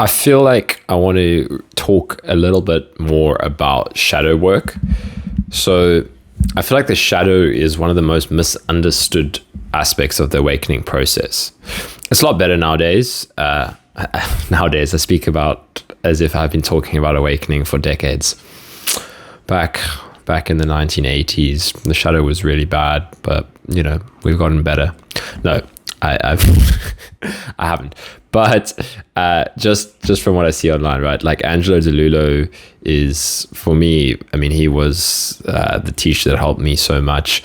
I feel like I want to talk a little bit more about shadow work. So I feel like the shadow is one of the most misunderstood aspects of the awakening process. It's a lot better nowadays. Nowadays, I speak about as if I've been talking about awakening for decades. Back in the 1980s, the shadow was really bad, but we've gotten better. No, I've I haven't. But just from what I see online, right? Like Angelo DeLulo is, for me, I mean, he was the teacher that helped me so much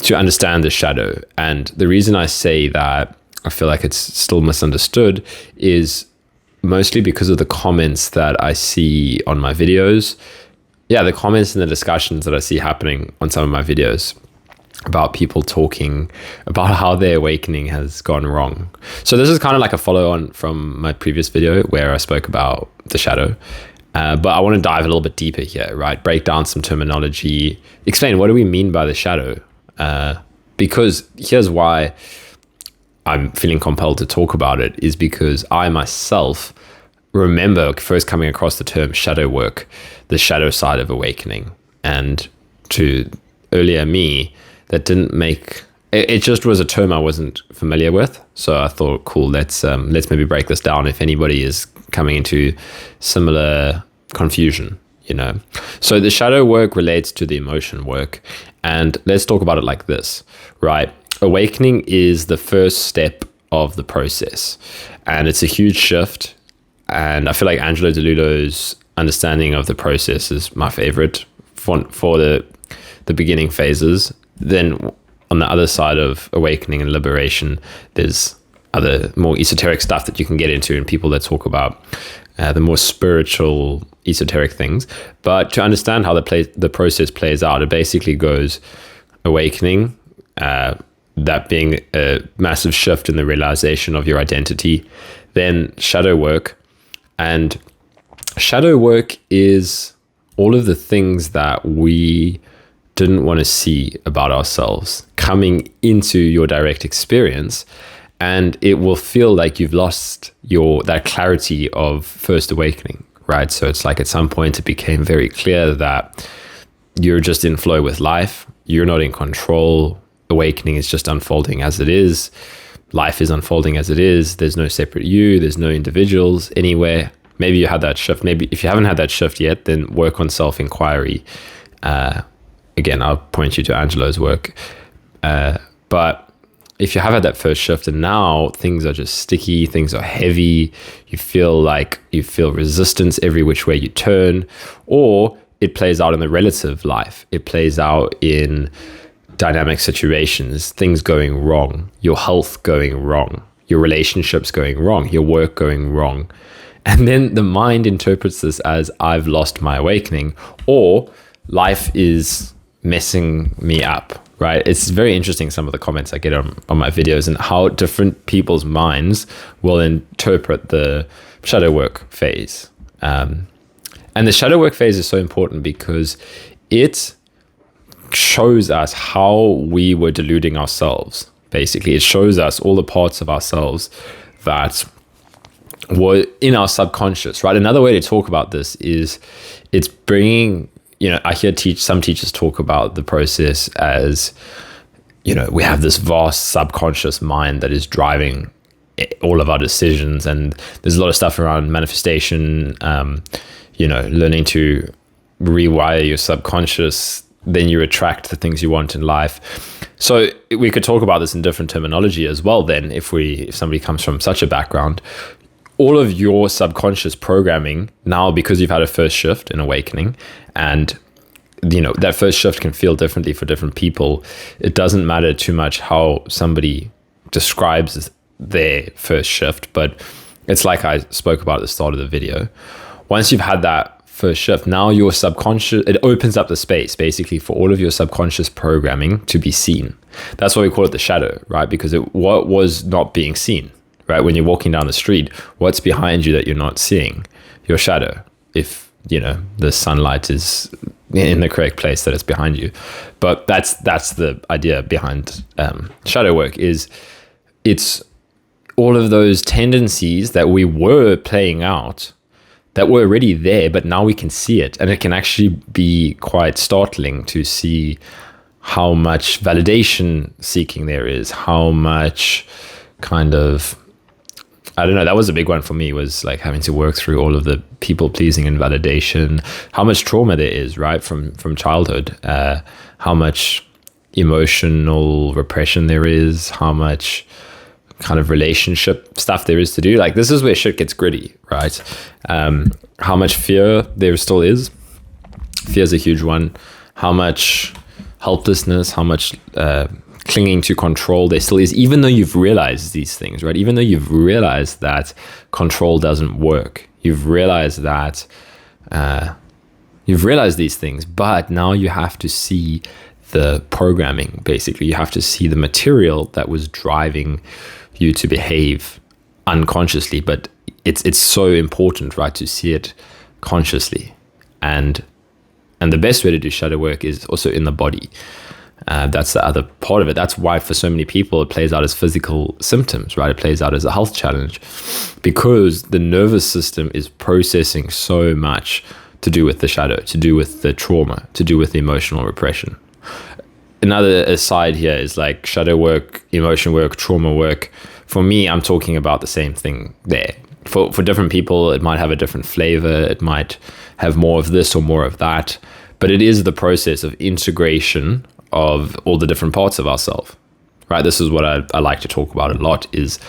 to understand the shadow. And the reason I say that I feel like it's still misunderstood is mostly because of the comments that I see on my videos. Yeah, the comments and the discussions that I see happening on some of my videos about people talking about how their awakening has gone wrong. So this is kind of like a follow on from my previous video where I spoke about the shadow. But I want to dive a little bit deeper here, right? Break down some terminology, explain what do we mean by the shadow? Because here's why I'm feeling compelled to talk about it, is because I myself remember first coming across the term shadow work, the shadow side of awakening. And to earlier me, that didn't make it just was a term I wasn't familiar with. So I thought, cool, let's maybe break this down if anybody is coming into similar confusion, So the shadow work relates to the emotion work. And let's talk about it like this, right? Awakening is the first step of the process. And it's a huge shift. And I feel like Angelo DeLulo's understanding of the process is my favorite for the beginning phases. Then on the other side of awakening and liberation, there's other more esoteric stuff that you can get into and people that talk about the more spiritual esoteric things. But to understand how the process plays out, it basically goes awakening, that being a massive shift in the realization of your identity, then shadow work. And shadow work is all of the things that we didn't want to see about ourselves coming into your direct experience, and it will feel like you've lost that clarity of first awakening, right? So it's like at some point it became very clear that you're just in flow with life, you're not in control, awakening is just unfolding as it is, life is unfolding as it is, there's no separate you, there's no individuals anywhere. Maybe you had that shift. Maybe if you haven't had that shift yet, then work on self-inquiry. Again, I'll point you to Angelo's work. But if you have had that first shift and now things are just sticky, things are heavy, you feel resistance every which way you turn, or it plays out in the relative life. It plays out in dynamic situations, things going wrong, your health going wrong, your relationships going wrong, your work going wrong. And then the mind interprets this as I've lost my awakening, or life is messing me up, right? It's very interesting, some of the comments I get on my videos and how different people's minds will interpret the shadow work phase. And the shadow work phase is so important because it shows us how we were deluding ourselves. Basically, it shows us all the parts of ourselves that were in our subconscious, right? Another way to talk about this is it's bringing, I hear some teachers talk about the process as, we have this vast subconscious mind that is driving all of our decisions. And there's a lot of stuff around manifestation, learning to rewire your subconscious, then you attract the things you want in life. So we could talk about this in different terminology as well. Then if somebody comes from such a background, all of your subconscious programming now, because you've had a first shift in awakening, and that first shift can feel differently for different people. It doesn't matter too much how somebody describes their first shift, but it's like I spoke about at the start of the video. Once you've had that first shift, now your subconscious, it opens up the space basically for all of your subconscious programming to be seen. That's why we call it the shadow, right? Because what was not being seen, right? When you're walking down the street, what's behind you that you're not seeing? Your shadow. If the sunlight is in the correct place, that it's behind you. But that's the idea behind shadow work. Is it's all of those tendencies that we were playing out, that were already there, but now we can see it. And it can actually be quite startling to see how much validation seeking there is, how much kind of, I don't know, that was a big one for me, was like having to work through all of the people pleasing and validation, how much trauma there is, right, from childhood, how much emotional repression there is, how much kind of relationship stuff there is to do. Like, this is where shit gets gritty, right? How much fear there still is. Fear is a huge one. How much helplessness, how much clinging to control there still is, even though you've realized these things, right? Even though you've realized that control doesn't work. You've realized that you've realized these things, but now you have to see the programming, basically. You have to see the material that was driving you to behave unconsciously. But it's so important, right, to see it consciously. And the best way to do shadow work is also in the body. That's the other part of it. That's why for so many people it plays out as physical symptoms, right? It plays out as a health challenge, because the nervous system is processing so much to do with the shadow, to do with the trauma, to do with the emotional repression. Another aside here is like shadow work, emotion work, trauma work. For me, I'm talking about the same thing there. For different people, it might have a different flavor. It might have more of this or more of that. But it is the process of integration of all the different parts of ourselves, right? This is what I like to talk about a lot, is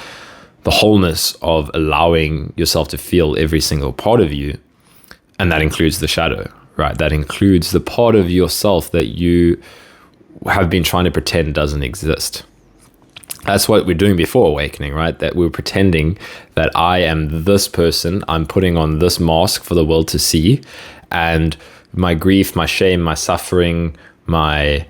the wholeness of allowing yourself to feel every single part of you. And that includes the shadow, right? That includes the part of yourself that you have been trying to pretend doesn't exist. That's what we're doing before awakening, right? That we're pretending that I am this person, I'm putting on this mask for the world to see, and my grief, my shame, my suffering, my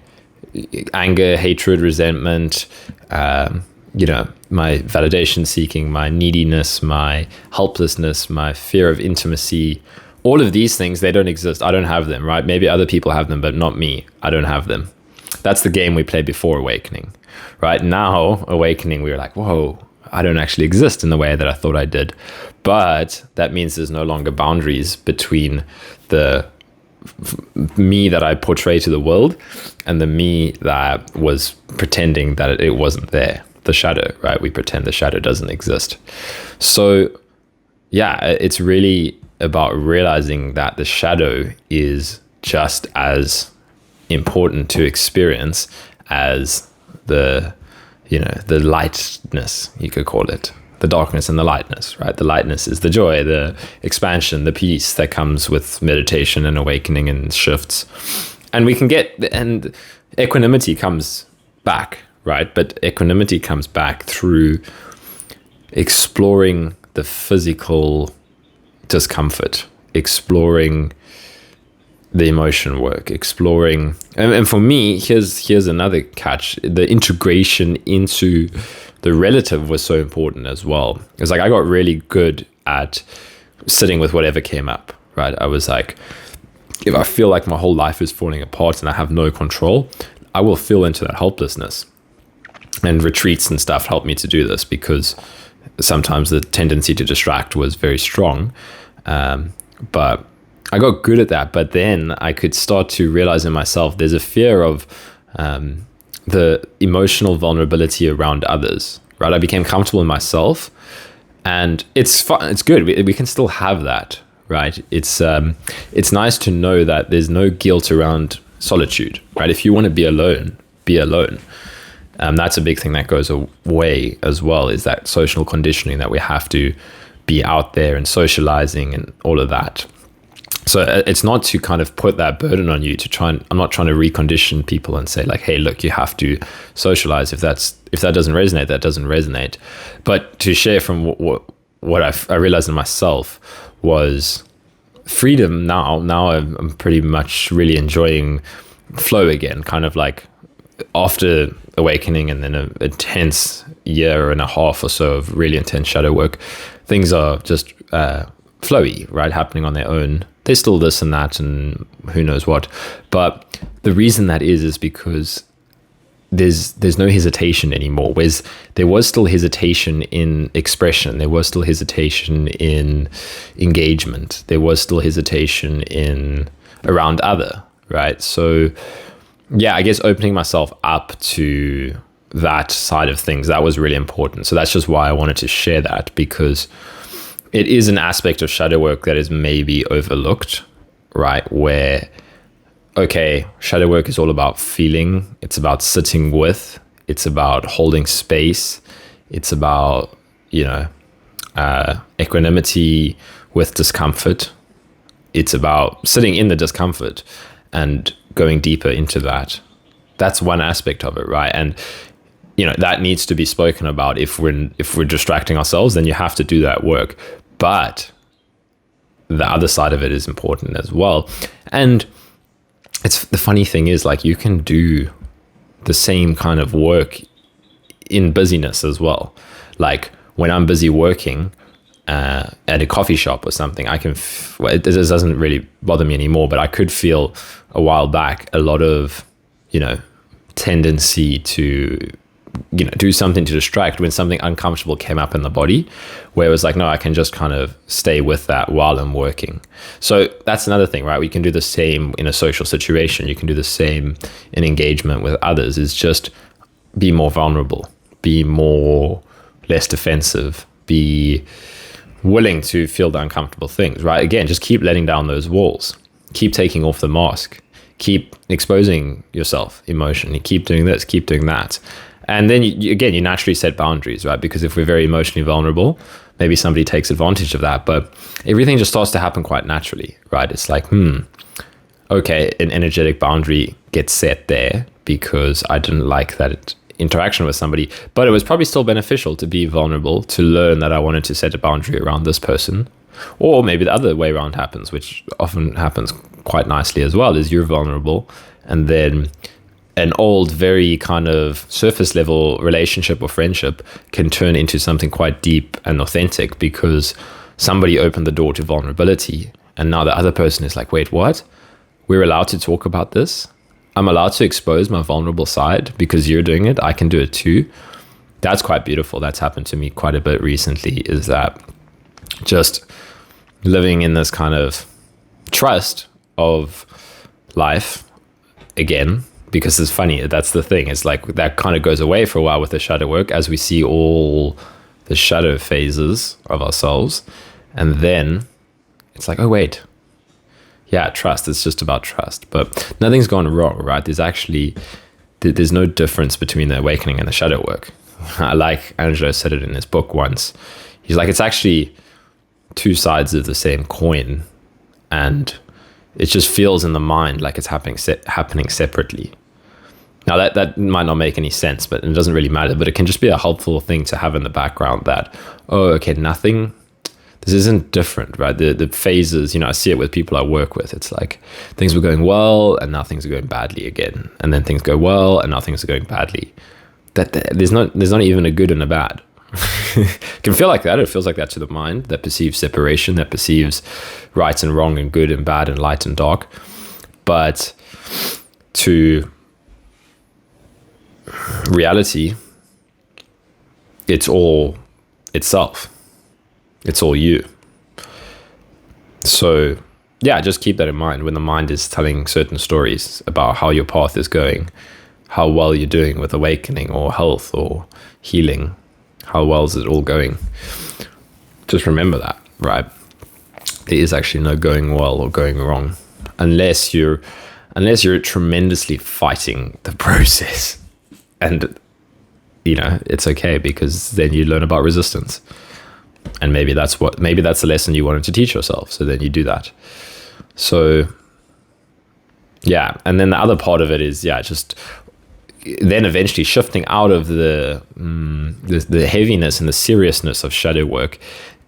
anger, hatred, resentment, my validation seeking, my neediness, my helplessness, my fear of intimacy, all of these things, they don't exist. I don't have them, right? Maybe other people have them, but not me. I don't have them. That's the game we played before awakening, right? Now, awakening, we were like, whoa, I don't actually exist in the way that I thought I did. But that means there's no longer boundaries between the me that I portray to the world and the me that was pretending that it wasn't there. The shadow, right? We pretend the shadow doesn't exist. So yeah, it's really about realizing that the shadow is just as important to experience as the lightness, you could call it, the darkness and the lightness, right? The lightness is the joy, the expansion, the peace that comes with meditation and awakening and shifts. And we can and equanimity comes back, right? But equanimity comes back through exploring the physical discomfort, exploring the emotion work, exploring, and for me, here's another catch. The integration into the relative was so important as well. It's like I got really good at sitting with whatever came up, right? I was like, if I feel like my whole life is falling apart and I have no control, I will feel into that helplessness. And retreats and stuff helped me to do this, because sometimes the tendency to distract was very strong. But I got good at that. But then I could start to realize in myself, there's a fear of the emotional vulnerability around others, right? I became comfortable in myself, and it's fun. It's good. We can still have that, right? It's nice to know that there's no guilt around solitude, right? If you want to be alone, be alone. That's a big thing that goes away as well, is that social conditioning that we have to be out there and socializing and all of that. So it's not to kind of put that burden on you to try and, I'm not trying to recondition people and say like, hey, look, you have to socialize. If that doesn't resonate, that doesn't resonate. But to share from what I realized in myself was freedom now. Now I'm pretty much really enjoying flow again, kind of like after awakening and then an intense year and a half or so of really intense shadow work, things are just flowy, right? Happening on their own. There's still this and that and who knows what. But the reason that is because there's no hesitation anymore. Whereas there was still hesitation in expression, there was still hesitation in engagement, there was still hesitation in around other, right? So yeah, I guess opening myself up to that side of things, that was really important. So that's just why I wanted to share that, because it is an aspect of shadow work that is maybe overlooked, right? Where, okay, shadow work is all about feeling, it's about sitting with, it's about holding space, it's about, equanimity with discomfort. It's about sitting in the discomfort and going deeper into that. That's one aspect of it, right? And that needs to be spoken about. If we're distracting ourselves, then you have to do that work. But the other side of it is important as well. And it's the funny thing is, like, you can do the same kind of work in busyness as well. Like when I'm busy working at a coffee shop or something, I can it doesn't really bother me anymore, but I could feel a while back a lot of tendency to do something to distract when something uncomfortable came up in the body, where it was like, no, I can just kind of stay with that while I'm working. So that's another thing, right? We can do the same in a social situation. You can do the same in engagement with others. Is just be more vulnerable, be less defensive, be willing to feel the uncomfortable things, right? Again, just keep letting down those walls, keep taking off the mask, keep exposing yourself emotionally, keep doing this, keep doing that. And then you naturally set boundaries, right? Because if we're very emotionally vulnerable, maybe somebody takes advantage of that, but everything just starts to happen quite naturally, right? It's like, okay, an energetic boundary gets set there because I didn't like that interaction with somebody, but it was probably still beneficial to be vulnerable, to learn that I wanted to set a boundary around this person. Or maybe the other way around happens, which often happens quite nicely as well, is you're vulnerable, and then an old, very kind of surface level relationship or friendship can turn into something quite deep and authentic because somebody opened the door to vulnerability. And now the other person is like, wait, what? We're allowed to talk about this? I'm allowed to expose my vulnerable side because you're doing it. I can do it too. That's quite beautiful. That's happened to me quite a bit recently, is that just living in this kind of trust of life again. Because it's funny, that's the thing. It's like that kind of goes away for a while with the shadow work as we see all the shadow phases of ourselves. And then it's like, oh, wait. Yeah, trust. It's just about trust. But nothing's gone wrong, right? There's no difference between the awakening and the shadow work. Like Angelo said it in his book once. He's like, it's actually two sides of the same coin. And it just feels in the mind like it's happening separately. Now that might not make any sense, but it doesn't really matter. But it can just be a helpful thing to have in the background that, oh, okay, this isn't different, right? The phases, I see it with people I work with. It's like things were going well and now things are going badly again. And then things go well and now things are going badly. There's not even a good and a bad. It can feel like that. It feels like that to the mind that perceives separation, that perceives right and wrong and good and bad and light and dark. But to reality, it's all itself. It's all you. So yeah, just keep that in mind when the mind is telling certain stories about how your path is going, how well you're doing with awakening or health or healing. How well is it all going? Just remember that, right? There is actually no going well or going wrong, unless you're tremendously fighting the process. And it's okay, because then you learn about resistance. And maybe that's the lesson you wanted to teach yourself. So then you do that. So yeah, and then the other part of it is just then eventually shifting out of the heaviness and the seriousness of shadow work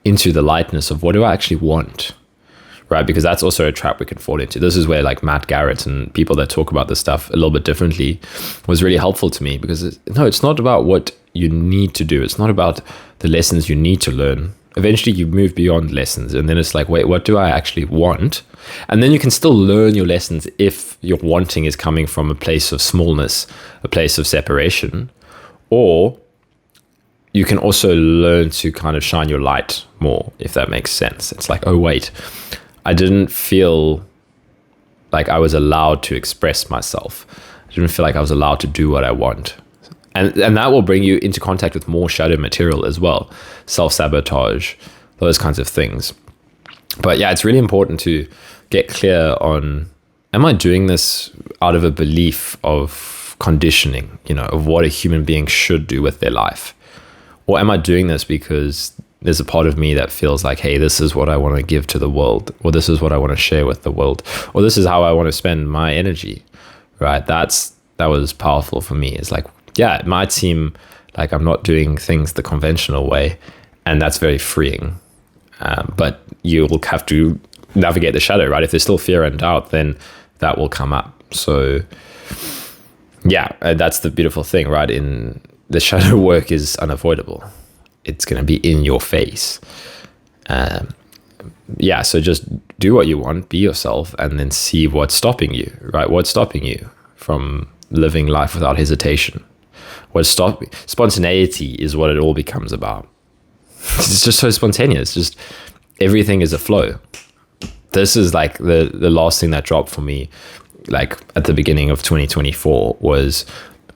into the lightness of what do I actually want, right? Because that's also a trap we can fall into. This is where like Matt Garrett and people that talk about this stuff a little bit differently was really helpful to me, because it's not about what you need to do. It's not about the lessons you need to learn. eventually you move beyond lessons, and then it's like, wait, what do I actually want? And then you can still learn your lessons if your wanting is coming from a place of smallness, a place of separation, or you can also learn to kind of shine your light more, if that makes sense. It's like, oh wait, I didn't feel like I was allowed to express myself. I didn't feel like I was allowed to do what I want. And that will bring you into contact with more shadow material as well. Self-sabotage, those kinds of things. But yeah, it's really important to get clear on, am I doing this out of a belief of conditioning, of what a human being should do with their life? Or am I doing this because there's a part of me that feels like, hey, this is what I want to give to the world, or this is what I want to share with the world, or this is how I want to spend my energy, right? That was powerful for me. It's like, yeah, it might seem like I'm not doing things the conventional way, and that's very freeing. But you'll have to navigate the shadow, right? If there's still fear and doubt, then that will come up. So yeah, that's the beautiful thing, right? In the shadow work is unavoidable. It's going to be in your face. Yeah, so just do what you want, be yourself, and then see what's stopping you, right? What's stopping you from living life without hesitation? Spontaneity is what it all becomes about. It's just so spontaneous. Just everything is a flow. This is like the last thing that dropped for me, like at the beginning of 2024, was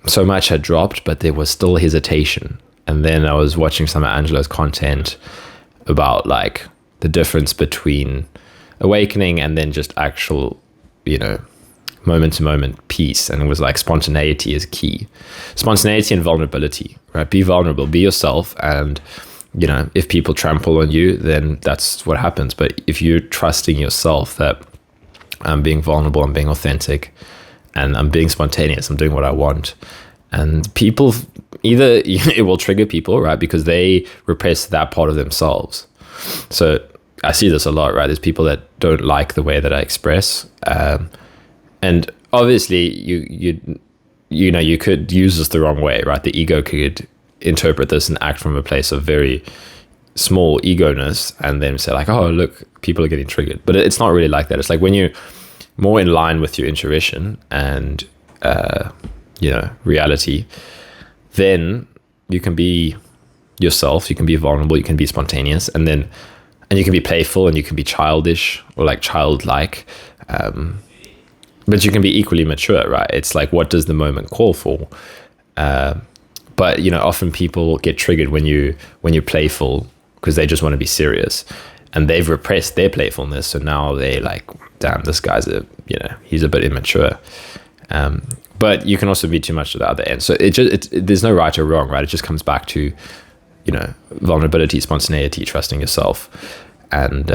so much had dropped, but there was still hesitation. And then I was watching some of Angelo's content about like the difference between awakening and then just actual, moment to moment peace. And it was like spontaneity is key. Spontaneity and vulnerability, right? Be vulnerable, be yourself. And, if people trample on you, then that's what happens. But if you're trusting yourself that I'm being vulnerable, I'm being authentic, and I'm being spontaneous, I'm doing what I want. And people, either it will trigger people, right? Because they repress that part of themselves. So I see this a lot, right? There's people that don't like the way that I express. And obviously you could use this the wrong way, right? The ego could interpret this and act from a place of very small ego-ness and then say like, oh, look, people are getting triggered. But it's not really like that. It's like when you're more in line with your intuition and, reality, then you can be yourself, you can be vulnerable, you can be spontaneous, and you can be playful and you can be childish or like childlike. But you can be equally mature, right? It's like, what does the moment call for? But often people get triggered when you're playful because they just want to be serious, and they've repressed their playfulness. So now they like, damn, this guy's he's a bit immature. But you can also be too much to the other end. So there's no right or wrong, right? It just comes back to, vulnerability, spontaneity, trusting yourself, and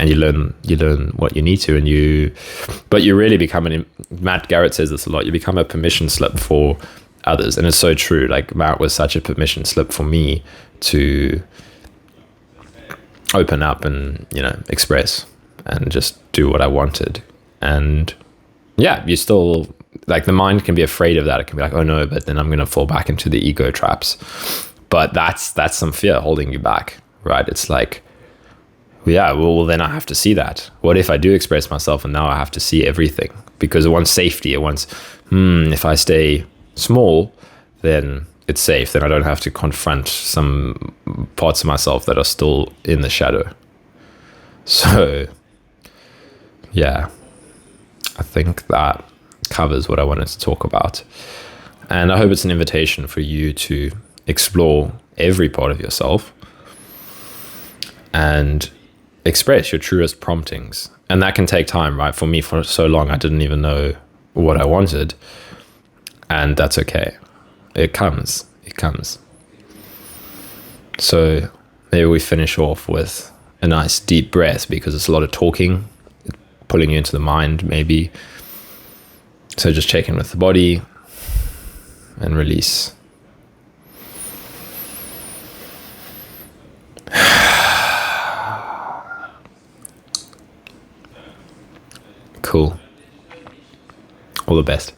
you learn what you need to, but you really become Matt Garrett says this a lot, you become a permission slip for others. And it's so true. Like Matt was such a permission slip for me to open up and, express and just do what I wanted. And yeah, you still, like, the mind can be afraid of that. It can be like, oh no, but then I'm going to fall back into the ego traps. But that's some fear holding you back, right? It's like, yeah, well, then I have to see that. What if I do express myself and now I have to see everything? Because it wants safety. It wants, if I stay small, then it's safe. Then I don't have to confront some parts of myself that are still in the shadow. So, yeah, I think that covers what I wanted to talk about. And I hope it's an invitation for you to explore every part of yourself and express your truest promptings. And that can take time, right? For me, for so long, I didn't even know what I wanted. And that's okay. It comes. So maybe we finish off with a nice deep breath, because it's a lot of talking, pulling you into the mind maybe. So just check in with the body and release. Cool. All the best.